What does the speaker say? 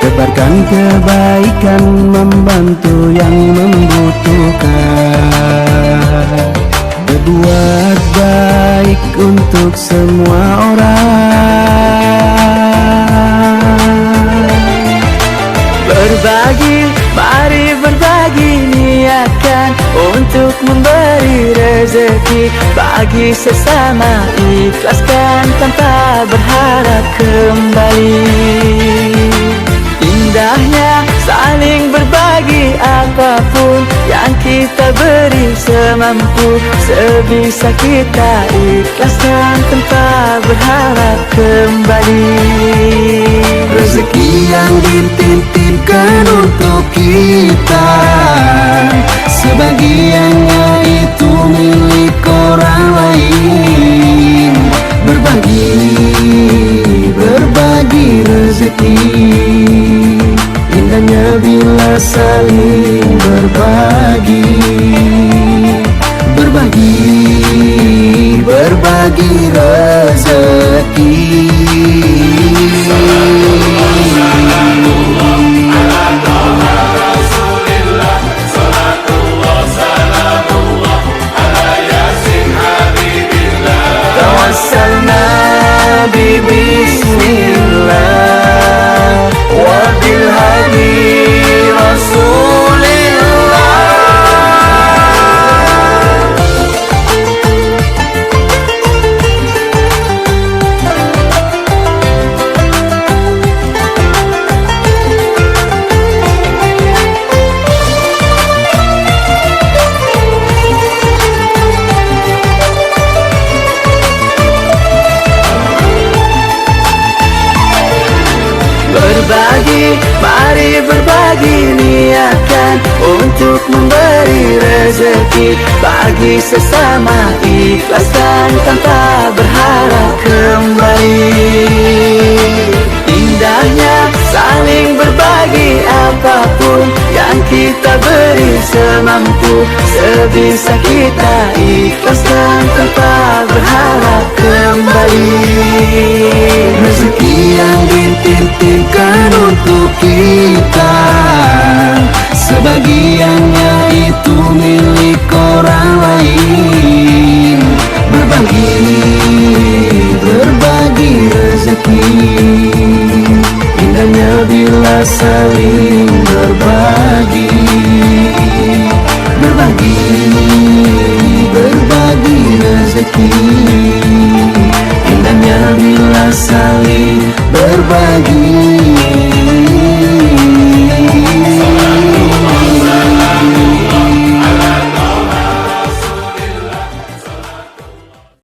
tebarkan kebaikan, membantu yang membutuhkan, berbuat baik untuk semua orang. Berbagi, mari berbagi, niatkan untuk memberi rezeki bagi sesama, ikhlaskan tanpa berharap kembali. Indahnya saling berbagi, apapun yang kita beri semampu, sebisa kita ikhlaskan tanpa berharap kembali. Rezeki yang dititipkan untuk kita, sebagiannya itu milik orang lain. Berbagi rezeki, indahnya bila saling berbagi rezeki. Bismillah wa bil hadi Rasulillah. Berbagi, mari berbagi, niatkan untuk memberi rezeki bagi sesama, ikhlaskan tanpa berharap kembali. Indahnya saling berbagi, apapun yang kita beri semampu, sebisa kita ikhlaskan tanpa berharap kembali. Rezeki yang dititipkan untuk kita, sebagian